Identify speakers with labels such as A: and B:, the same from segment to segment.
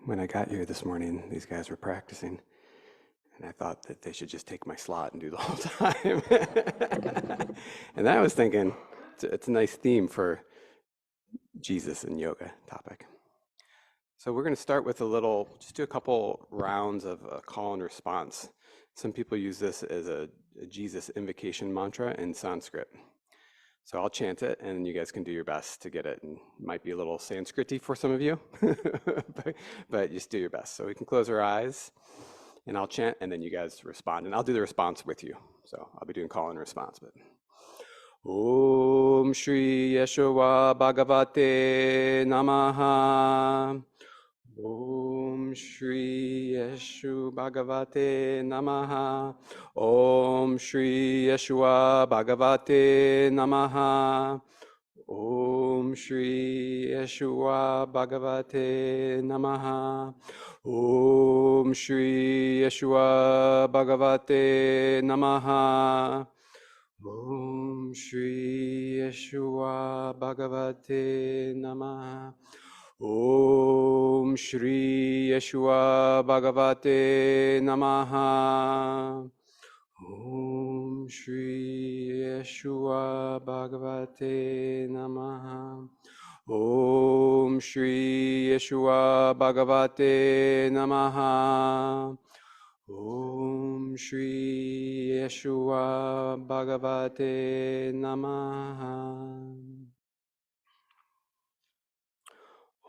A: when I got here this morning, these guys were practicing, and I thought that they should just take my slot and do the whole time. And I was thinking, it's a nice theme for Jesus and yoga topic. So we're going to start with just do a couple rounds of call and response. Some people use this as a Jesus invocation mantra in Sanskrit. So I'll chant it, and you guys can do your best to get it. And it might be a little Sanskrit-y for some of you, but just do your best. So we can close our eyes, and I'll chant, and then you guys respond. And I'll do the response with you. So I'll be doing call and response. But Om Shri Yeshua Bhagavate Namaha. Om Shri Yeshu Bhagavate Namaha. Om Shri Yeshua Bhagavate Namaha. Om Shri Yeshua Bhagavate Namaha. Om Shri Yeshua Bhagavate Namaha. Om Shri Yeshua Bhagavate Namaha. Om Shri Yeshua Bhagavate Namaha. Om Shri Yeshua Bhagavate Namaha. Om Shri Yeshua Bhagavate Namaha. Om Shri Yeshua Bhagavate Namaha.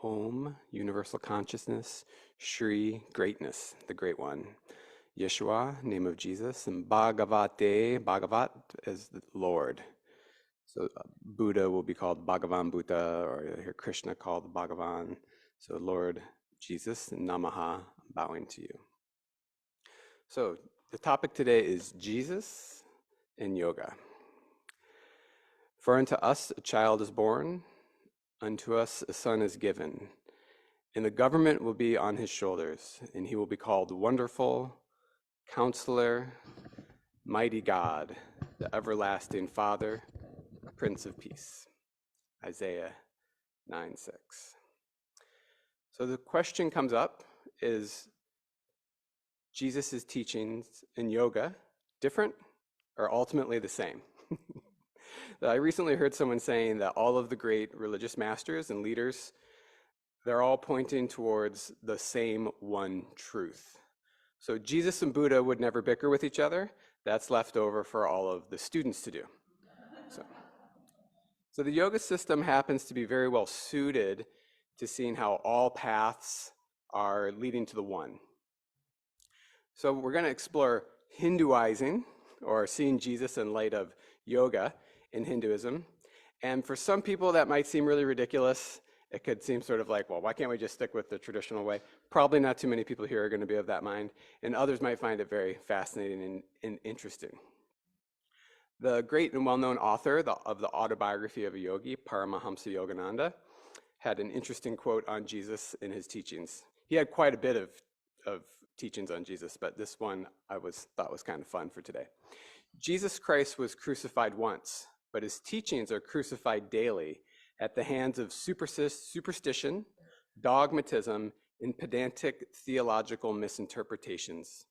A: Om, universal consciousness. Shri, greatness, the great one. Yeshua, name of Jesus. And Bhagavate, Bhagavat is the Lord. So Buddha will be called Bhagavan Buddha, or you hear Krishna called Bhagavan. So Lord Jesus, Namaha, bowing to you. So the topic today is Jesus and yoga. For unto us a child is born, unto us a son is given, and the government will be on his shoulders, and he will be called Wonderful, Counselor, Mighty God, the Everlasting Father, Prince of Peace. Isaiah 9:6. So the question comes up, is Jesus' teachings in yoga different or ultimately the same? I recently heard someone saying that all of the great religious masters and leaders, they're all pointing towards the same one truth. So Jesus and Buddha would never bicker with each other. That's left over for all of the students to do. So the yoga system happens to be very well suited to seeing how all paths are leading to the one. So we're going to explore Hinduizing, or seeing Jesus in light of yoga in Hinduism. And for some people that might seem really ridiculous. It could seem sort of like, well, why can't we just stick with the traditional way? Probably not too many people here are going to be of that mind, and others might find it very fascinating and interesting. The great and well-known author of the autobiography of a yogi, Paramahamsa Yogananda, had an interesting quote on Jesus in his teachings. He had quite a bit of teachings on Jesus, but this one I thought was kind of fun for today. Jesus Christ was crucified once, but his teachings are crucified daily at the hands of superstition, dogmatism, and pedantic theological misinterpretations.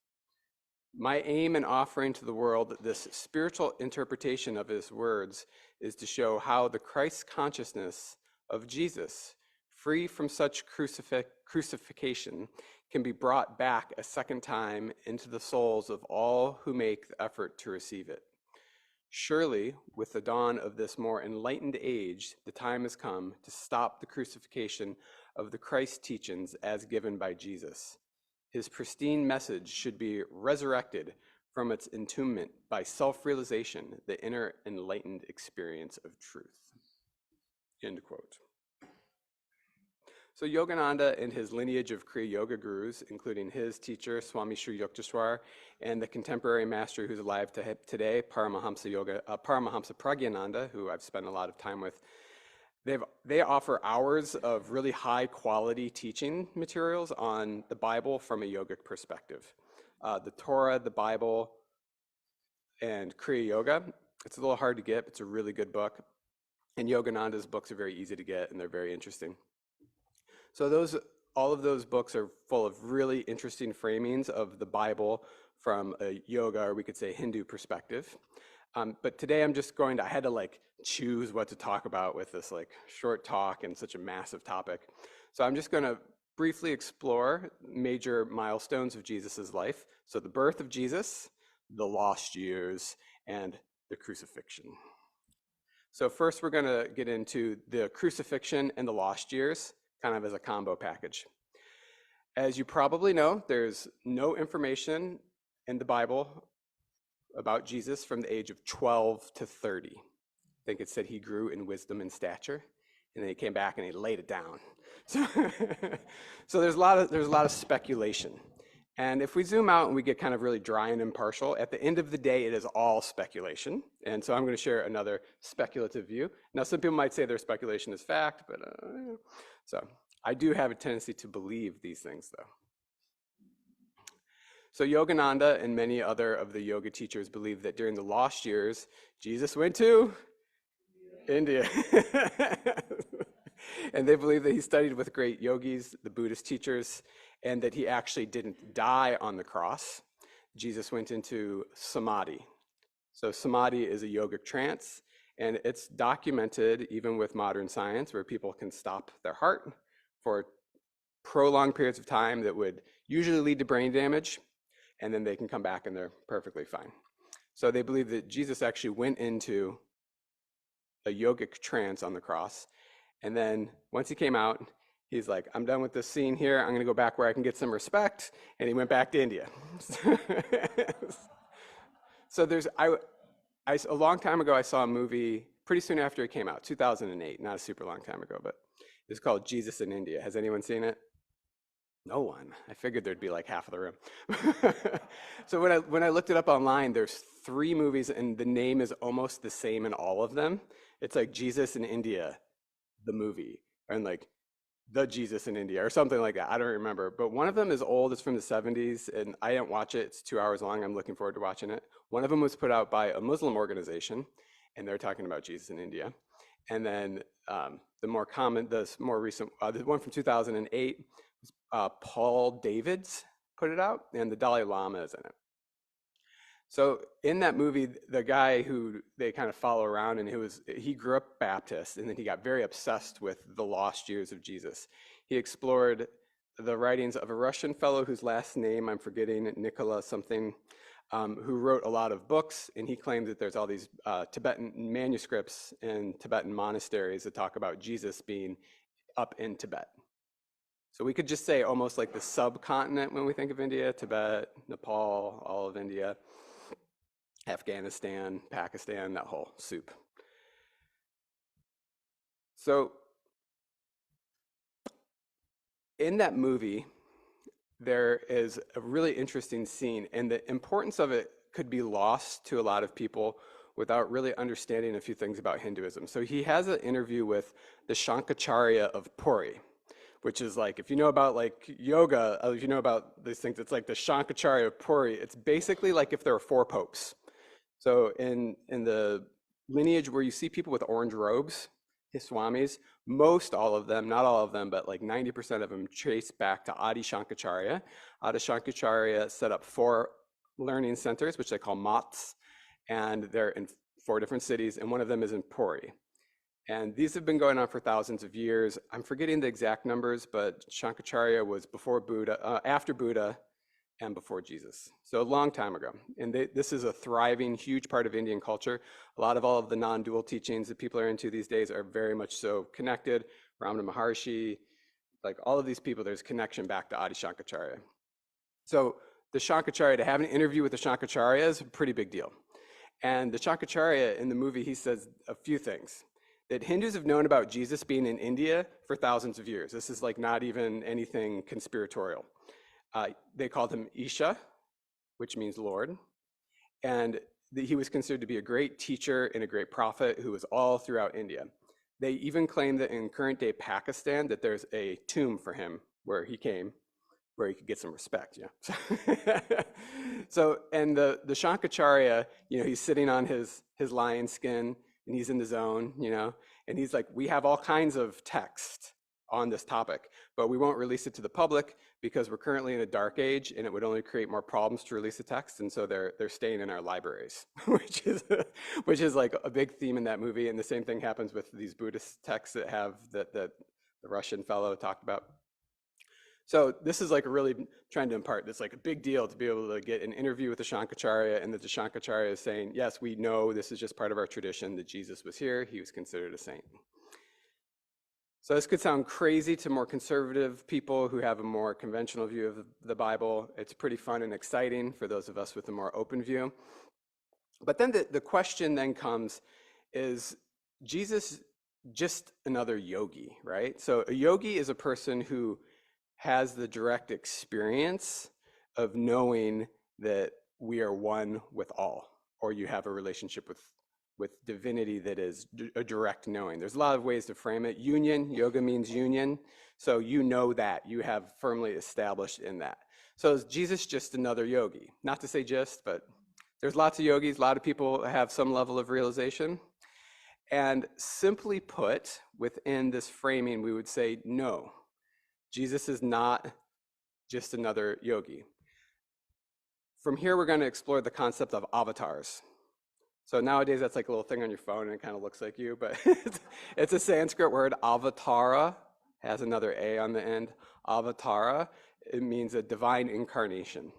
A: My aim in offering to the world this spiritual interpretation of his words is to show how the Christ consciousness of Jesus, free from such crucifixion, can be brought back a second time into the souls of all who make the effort to receive it. Surely, with the dawn of this more enlightened age, the time has come to stop the crucifixion of the Christ teachings as given by Jesus. His pristine message should be resurrected from its entombment by self-realization, the inner enlightened experience of truth. End quote. So Yogananda and his lineage of Kriya Yoga gurus, including his teacher, Swami Sri Yukteswar, and the contemporary master who's alive today, Paramahamsa Pragyananda, who I've spent a lot of time with, they offer hours of really high quality teaching materials on the Bible from a yogic perspective. The Torah, the Bible, and Kriya Yoga, it's a little hard to get, but it's a really good book. And Yogananda's books are very easy to get, and they're very interesting. So those all of those books are full of really interesting framings of the Bible from a yoga, or we could say Hindu perspective. But today I had to like choose what to talk about with this like short talk and such a massive topic. So I'm just going to briefly explore major milestones of Jesus's life. So the birth of Jesus, the lost years, and the crucifixion. So first we're going to get into the crucifixion and the lost years, kind of as a combo package. As you probably know, there's no information in the Bible about Jesus from the age of 12 to 30. I think it said he grew in wisdom and stature, and then he came back and he laid it down. So there's a lot of speculation. And if we zoom out and we get kind of really dry and impartial, at the end of the day, it is all speculation. And so I'm going to share another speculative view. Now, some people might say their speculation is fact, but so I do have a tendency to believe these things, though. So Yogananda and many other of the yoga teachers believe that during the lost years, Jesus went to India. And they believe that he studied with great yogis, the Buddhist teachers, and that he actually didn't die on the cross. Jesus went into samadhi. So samadhi is a yogic trance, and it's documented even with modern science where people can stop their heart for prolonged periods of time that would usually lead to brain damage, and then they can come back and they're perfectly fine. So they believe that Jesus actually went into a yogic trance on the cross, and then once he came out, he's like, I'm done with this scene here. I'm going to go back where I can get some respect. And he went back to India. So a long time ago, I saw a movie pretty soon after it came out, 2008, not a super long time ago, but it's called Jesus in India. Has anyone seen it? No one. I figured there'd be like half of the room. So when I looked it up online, there's 3 movies and the name is almost the same in all of them. It's like Jesus in India, the movie, and like The Jesus in India or something like that. I don't remember, but one of them is old. It's from the 70s and I didn't watch it. It's 2 hours long. I'm looking forward to watching it. One of them was put out by a Muslim organization and they're talking about Jesus in India. And then the more recent, the one from 2008, Paul Davids put it out and the Dalai Lama is in it. So in that movie, the guy who they kind of follow around, and he grew up Baptist, and then he got very obsessed with the lost years of Jesus. He explored the writings of a Russian fellow whose last name I'm forgetting, Nikola something, who wrote a lot of books, and he claimed that there's all these Tibetan manuscripts in Tibetan monasteries that talk about Jesus being up in Tibet. So we could just say almost like the subcontinent when we think of India, Tibet, Nepal, all of India. Afghanistan, Pakistan, that whole soup. So in that movie, there is a really interesting scene, and the importance of it could be lost to a lot of people without really understanding a few things about Hinduism. So he has an interview with the Shankaracharya of Puri, which is like, if you know about like yoga, if you know about these things, it's like the Shankaracharya of Puri. It's basically like if there were 4 popes. So in the lineage where you see people with orange robes, his swamis, most all of them, not all of them, but like 90% of them trace back to Adi Shankaracharya. Adi Shankaracharya set up 4 learning centers, which they call mats, and they're in 4 different cities, and one of them is in Puri. And these have been going on for thousands of years. I'm forgetting the exact numbers, but Shankaracharya was before Buddha, after Buddha, and before Jesus. So a long time ago. And this is a thriving, huge part of Indian culture. A lot of all of the non-dual teachings that people are into these days are very much so connected. Ramana Maharshi, like all of these people, there's connection back to Adi Shankaracharya. So the Shankaracharya, to have an interview with the Shankaracharya is a pretty big deal. And the Shankaracharya in the movie, he says a few things. That Hindus have known about Jesus being in India for thousands of years. This is like not even anything conspiratorial. They called him Isha, which means Lord, and he was considered to be a great teacher and a great prophet who was all throughout India. They even claim that in current day Pakistan that there's a tomb for him where he came, where he could get some respect. Yeah. So and the Shankaracharya, he's sitting on his lion skin and he's in the zone, and he's like, we have all kinds of text on this topic, but we won't release it to the public because we're currently in a dark age and it would only create more problems to release the text. And so they're staying in our libraries, which is like a big theme in that movie. And the same thing happens with these Buddhist texts that have that the Russian fellow talked about. So this is like really trying to impart this like a big deal to be able to get an interview with the Shankaracharya, and that the Shankaracharya is saying, yes, we know this is just part of our tradition that Jesus was here, he was considered a saint. So this could sound crazy to more conservative people who have a more conventional view of the Bible. It's pretty fun and exciting for those of us with a more open view. But then the question then comes, is Jesus just another yogi, right? So a yogi is a person who has the direct experience of knowing that we are one with all, or you have a relationship with divinity that is a direct knowing. There's a lot of ways to frame it. Union, yoga means union. So you know that, you have firmly established in that. So is Jesus just another yogi? Not to say just, but there's lots of yogis, a lot of people have some level of realization. And simply put, within this framing, we would say, no, Jesus is not just another yogi. From here, we're going to explore the concept of avatars. So nowadays, that's like a little thing on your phone, and it kind of looks like you, but it's a Sanskrit word. Avatara has another A on the end. Avatara, it means a divine incarnation.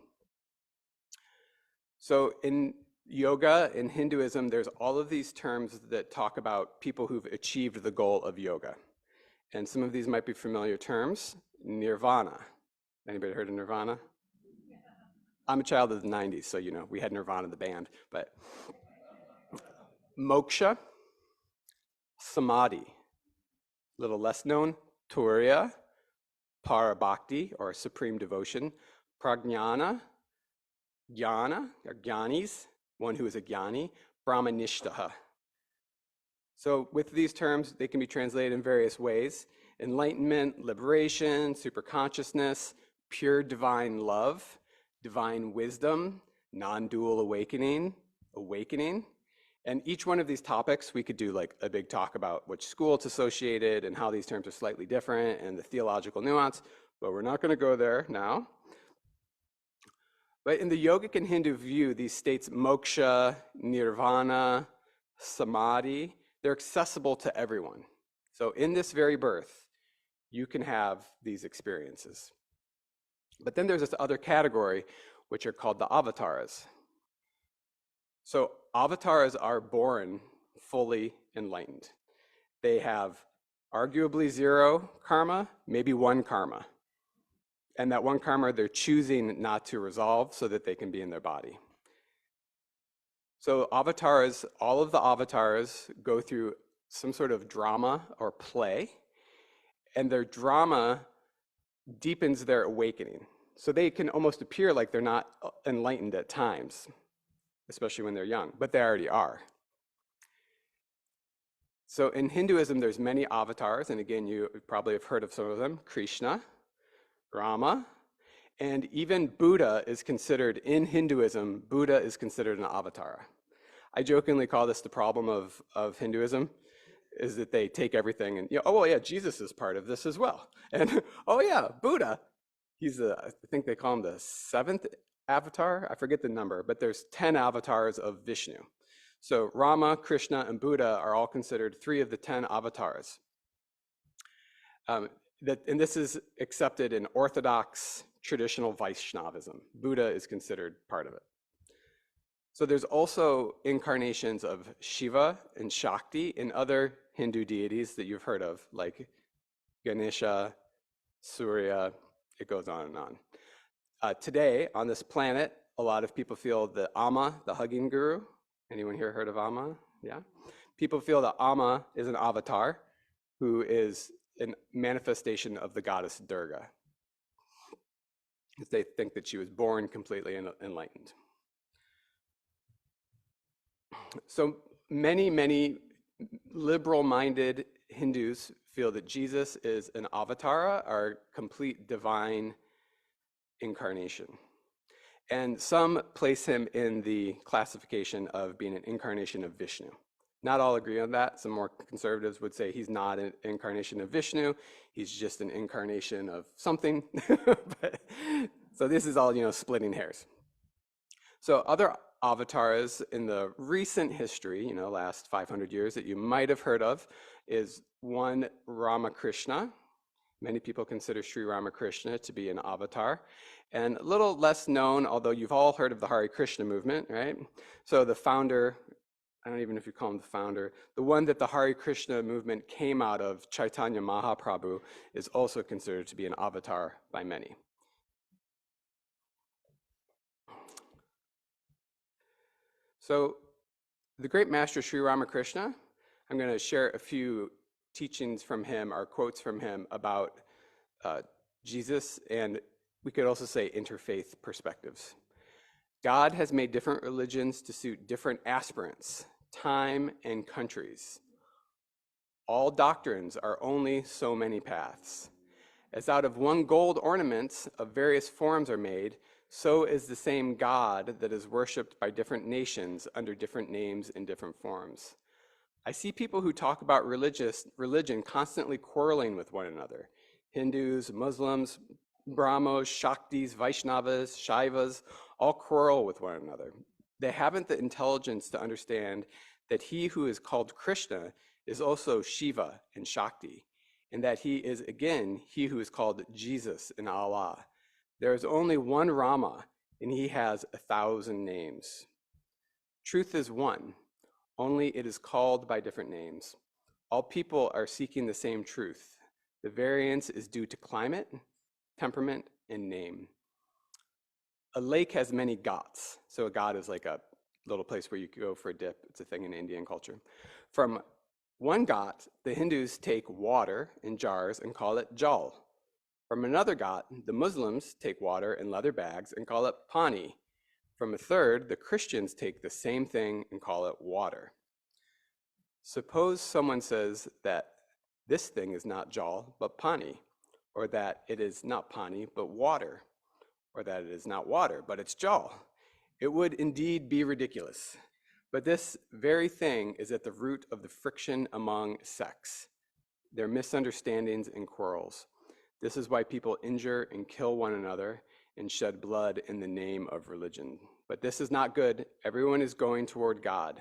A: So in yoga, in Hinduism, there's all of these terms that talk about people who've achieved the goal of yoga. And some of these might be familiar terms. Nirvana. Anybody heard of Nirvana? I'm a child of the 90s, so you know, we had Nirvana, the band, but moksha, samadhi, a little less known, turiya, parabhakti, or supreme devotion, prajnana, jnana, or jnanis, one who is a jnani, brahmanishtaha. So with these terms, they can be translated in various ways: enlightenment, liberation, superconsciousness, pure divine love, divine wisdom, non-dual awakening. And each one of these topics, we could do like a big talk about which school it's associated and how these terms are slightly different and the theological nuance, but we're not going to go there now. But in the yogic and Hindu view, these states, moksha, nirvana, samadhi, they're accessible to everyone. So in this very birth, you can have these experiences. But then there's this other category, which are called the avatars. So avatars are born fully enlightened. They have arguably zero karma, maybe one karma. And that one karma they're choosing not to resolve so that they can be in their body. So avatars, all of the avatars go through some sort of drama or play, and their drama deepens their awakening. So they can almost appear like they're not enlightened at times, especially when they're young, but they already are. So in Hinduism, there's many avatars, and again, you probably have heard of some of them: Krishna, Rama, and even Buddha is considered, in Hinduism, Buddha is considered an avatar. I jokingly call this the problem of Hinduism, is that they take everything and, oh, well, yeah, Jesus is part of this as well. And, oh, yeah, Buddha, I think they call him the 7th avatar. I forget the number, but there's 10 avatars of Vishnu. So Rama, Krishna, and Buddha are all considered 3 of the 10 avatars. And this is accepted in Orthodox traditional Vaishnavism. Buddha is considered part of it. So there's also incarnations of Shiva and Shakti and other Hindu deities that you've heard of, like Ganesha, Surya, it goes on and on. Today, on this planet, a lot of people feel that Amma, the hugging guru, anyone here heard of Amma? Yeah? People feel that Amma is an avatar who is a manifestation of the goddess Durga. They think that she was born completely enlightened. So many liberal-minded Hindus feel that Jesus is an avatara, or complete divine incarnation. And some place him in the classification of being an incarnation of Vishnu. Not all agree on that. Some more conservatives would say he's not an incarnation of Vishnu. He's just an incarnation of something. So this is all, splitting hairs. So other avatars in the recent history, last 500 years that you might have heard of is one Ramakrishna. Many people consider Sri Ramakrishna to be an avatar. And a little less known, although you've all heard of the Hare Krishna movement, right? So the founder, I don't even know if you call him the founder, the one that the Hare Krishna movement came out of, Chaitanya Mahaprabhu, is also considered to be an avatar by many. So the great master Sri Ramakrishna, I'm going to share a few teachings from him or quotes from him about Jesus, and we could also say interfaith perspectives. God has made different religions to suit different aspirants, time, and countries. All doctrines are only so many paths. As out of one gold ornaments of various forms are made, so is the same God that is worshipped by different nations under different names and different forms. I see people who talk about religion constantly quarreling with one another. Hindus, Muslims, Brahmos, Shaktis, Vaishnavas, Shaivas, all quarrel with one another. They haven't the intelligence to understand that he who is called Krishna is also Shiva and Shakti, and that he is again he who is called Jesus and Allah. There is only one Rama, and he has 1,000 names. Truth is one, only it is called by different names. All people are seeking the same truth. The variance is due to climate, temperament, and name. A lake has many ghats. So a ghat is like a little place where you go for a dip. It's a thing in Indian culture. From one ghat, the Hindus take water in jars and call it jal. From another ghat, the Muslims take water in leather bags and call it pani. From a third, the Christians take the same thing and call it water. Suppose someone says that this thing is not jal, but pani, or that it is not pani, but water, or that it is not water, but it's jal. It would indeed be ridiculous. But this very thing is at the root of the friction among sects, their misunderstandings and quarrels. This is why people injure and kill one another and shed blood in the name of religion. But this is not good. Everyone is going toward God.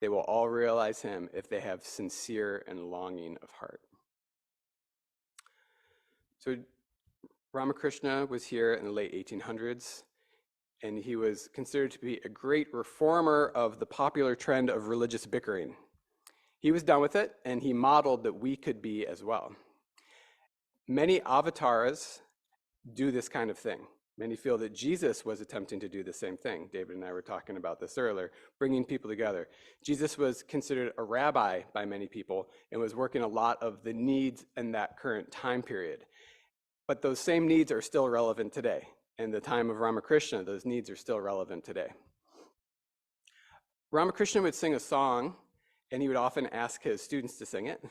A: They will all realize him if they have sincere and longing of heart. So Ramakrishna was here in the late 1800s, and he was considered to be a great reformer of the popular trend of religious bickering. He was done with it, and he modeled that we could be as well. Many avatars do this kind of thing. Many feel that Jesus was attempting to do the same thing. David and I were talking about this earlier, bringing people together. Jesus was considered a rabbi by many people and was working a lot of the needs in that current time period. But those same needs are still relevant today. In the time of Ramakrishna, those needs are still relevant today. Ramakrishna would sing a song, and he would often ask his students to sing it,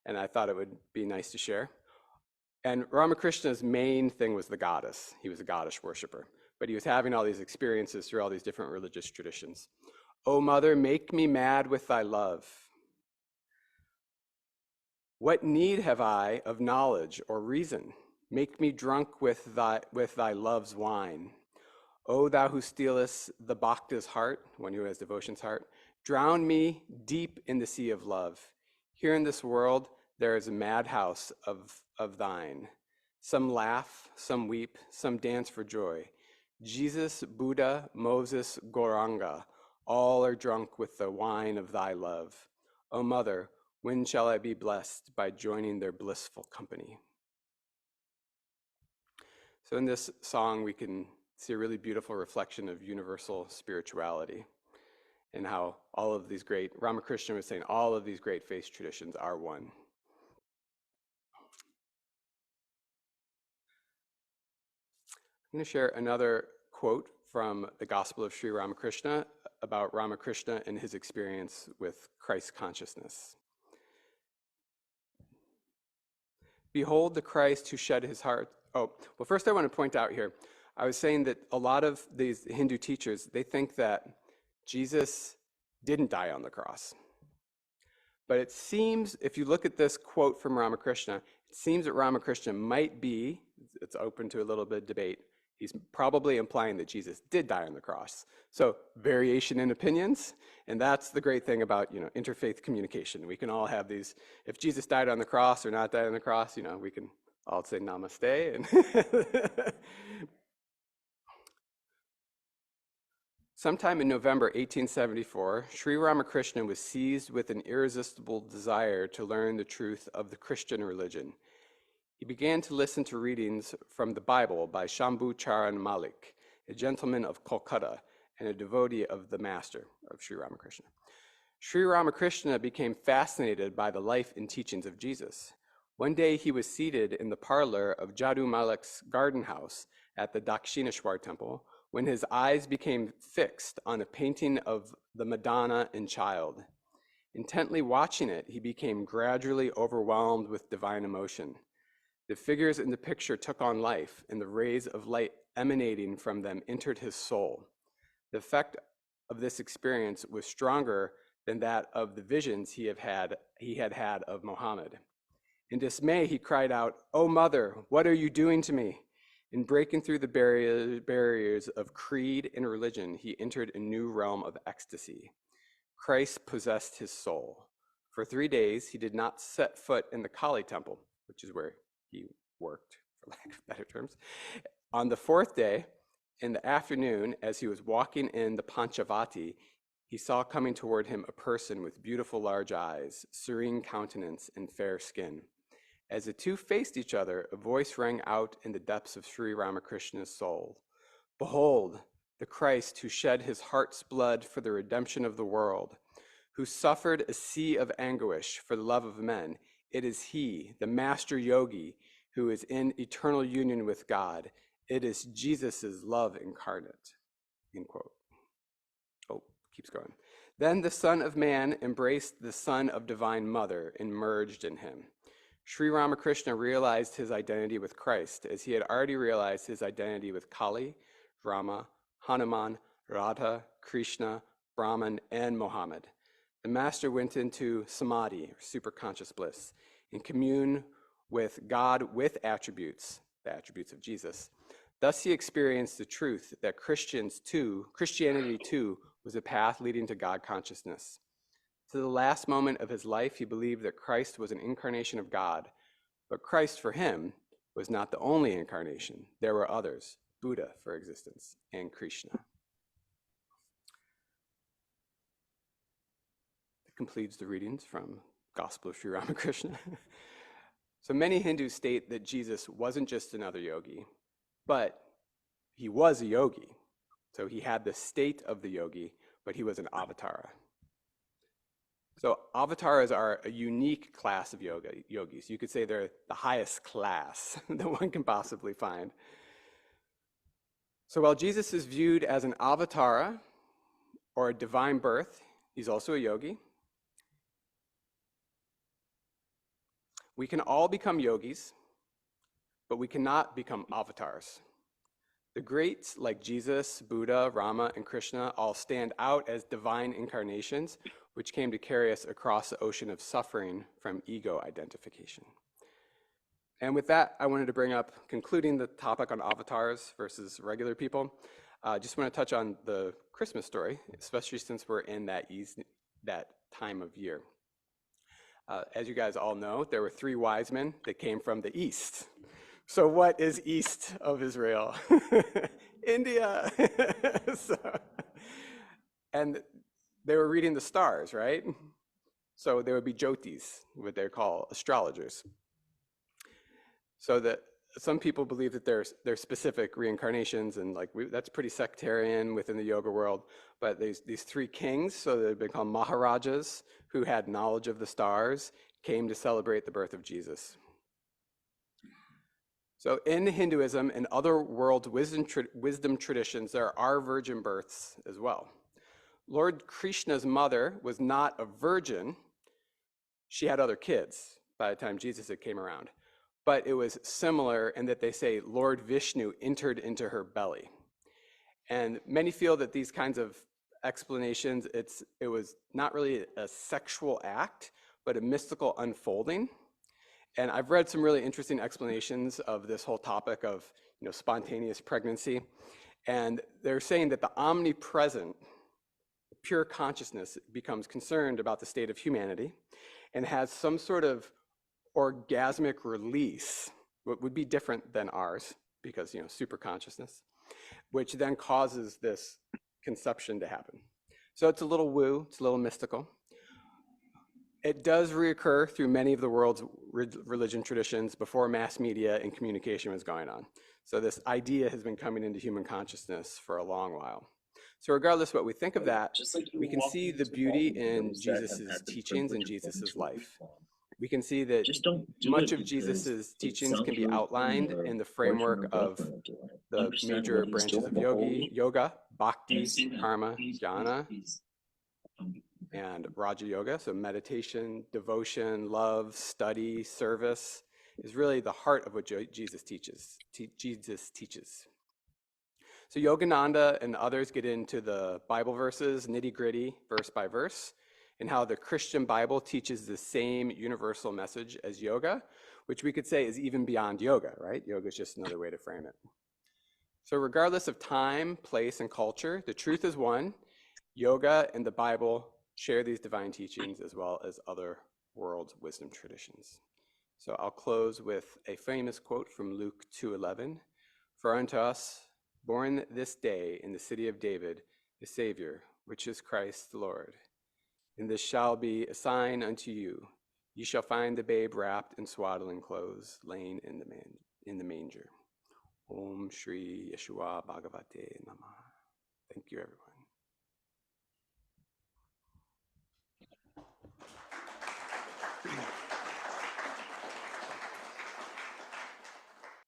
A: and I thought it would be nice to share. And Ramakrishna's main thing was the goddess. He was a goddess worshiper, but he was having all these experiences through all these different religious traditions. O mother, make me mad with thy love. What need have I of knowledge or reason? Make me drunk with thy love's wine. O thou who stealest the bhakta's heart, one who has devotion's heart, drown me deep in the sea of love. Here in this world, there is a madhouse of thine. Some laugh, some weep, some dance for joy. Jesus, Buddha, Moses, Gauranga, all are drunk with the wine of thy love. O mother, when shall I be blessed by joining their blissful company? So in this song, we can see a really beautiful reflection of universal spirituality and how all of these great, Ramakrishna was saying, all of these great faith traditions are one. I'm going to share another quote from the Gospel of Sri Ramakrishna about Ramakrishna and his experience with Christ consciousness. Behold the Christ who shed his heart. Oh, well, first I want to point out here, I was saying that a lot of these Hindu teachers, they think that Jesus didn't die on the cross. But it seems, if you look at this quote from Ramakrishna, it seems that Ramakrishna might be, it's open to a little bit of debate, he's probably implying that Jesus did die on the cross. So variation in opinions, and that's the great thing about, interfaith communication. We can all have these, if Jesus died on the cross or not died on the cross, we can all say namaste. And sometime in November 1874, Sri Ramakrishna was seized with an irresistible desire to learn the truth of the Christian religion. He began to listen to readings from the Bible by Shambhu Charan Malik, a gentleman of Kolkata and a devotee of the master of Sri Ramakrishna. Sri Ramakrishna became fascinated by the life and teachings of Jesus. One day he was seated in the parlor of Jadu Malik's garden house at the Dakshineshwar temple when his eyes became fixed on a painting of the Madonna and Child. Intently watching it, he became gradually overwhelmed with divine emotion. The figures in the picture took on life, and the rays of light emanating from them entered his soul. The effect of this experience was stronger than that of the visions he had had of Muhammad. In dismay, he cried out, "Oh, Mother, what are you doing to me?" In breaking through the barriers of creed and religion, he entered a new realm of ecstasy. Christ possessed his soul. For 3 days, he did not set foot in the Kali temple, which is where he worked, for lack of better terms. On the 4th day, in the afternoon, as he was walking in the Panchavati, he saw coming toward him a person with beautiful large eyes, serene countenance, and fair skin. As the two faced each other, a voice rang out in the depths of Sri Ramakrishna's soul. "Behold, the Christ who shed his heart's blood for the redemption of the world, who suffered a sea of anguish for the love of men. It is he, the master yogi, who is in eternal union with God. It is Jesus's love incarnate." End quote. Oh, keeps going. Then the Son of Man embraced the Son of Divine Mother and merged in him. Sri Ramakrishna realized his identity with Christ, as he had already realized his identity with Kali, Rama, Hanuman, Radha, Krishna, Brahman, and Muhammad. The master went into samadhi, or superconscious bliss, in commune with God with attributes, the attributes of Jesus. Thus he experienced the truth that Christianity too, was a path leading to God consciousness. To the last moment of his life, he believed that Christ was an incarnation of God, but Christ for him was not the only incarnation. There were others, Buddha, for existence, and Krishna. That completes the readings from Gospel of Sri Ramakrishna. So many Hindus state that Jesus wasn't just another yogi, but he was a yogi. So he had the state of the yogi, but he was an avatara. So avatars are a unique class of yogis. You could say they're the highest class that one can possibly find. So while Jesus is viewed as an avatara or a divine birth, he's also a yogi. We can all become yogis, but we cannot become avatars. The greats like Jesus, Buddha, Rama, and Krishna all stand out as divine incarnations, which came to carry us across the ocean of suffering from ego identification. And with that, I wanted to bring up, concluding the topic on avatars versus regular people, just want to touch on the Christmas story, especially since we're in that time of year. As you guys all know, there were 3 wise men that came from the east. So what is east of Israel? India. And they were reading the stars, right? So there would be jyotis, what they call astrologers. So that some people believe that there's specific reincarnations, and that's pretty sectarian within the yoga world. But these 3 kings, so they've been called Maharajas, who had knowledge of the stars, came to celebrate the birth of Jesus. So in Hinduism and other world wisdom traditions, there are virgin births as well. Lord Krishna's mother was not a virgin. She had other kids by the time Jesus came around. But it was similar in that they say Lord Vishnu entered into her belly. And many feel that these kinds of explanations, it was not really a sexual act, but a mystical unfolding. And I've read some really interesting explanations of this whole topic of spontaneous pregnancy. And they're saying that the omnipresent, pure consciousness becomes concerned about the state of humanity and has some sort of orgasmic release, what would be different than ours, because super consciousness, which then causes this conception to happen. So it's a little woo, it's a little mystical. It does reoccur through many of the world's religion traditions before mass media and communication was going on. So this idea has been coming into human consciousness for a long while. So regardless of what we think of that, we can see the beauty in Jesus's teachings and Jesus's life. We can see that much of Jesus's teachings can be outlined in the framework of the major branches of yoga, bhakti, karma, jnana, and Raja Yoga. So meditation, devotion, love, study, service is really the heart of what Jesus teaches. So Yogananda and others get into the Bible verses, nitty-gritty, verse by verse, and how the Christian Bible teaches the same universal message as yoga, which we could say is even beyond yoga, right? Yoga is just another way to frame it. So regardless of time, place, and culture, the truth is one. Yoga and the Bible share these divine teachings as well as other world wisdom traditions. So I'll close with a famous quote from Luke 2:11. For unto us, born this day in the city of David, a Savior, which is Christ the Lord. And this shall be a sign unto you. Ye shall find the babe wrapped in swaddling clothes, laying in the manger. Om Shri Yeshua Bhagavate Namah. Thank you, everyone.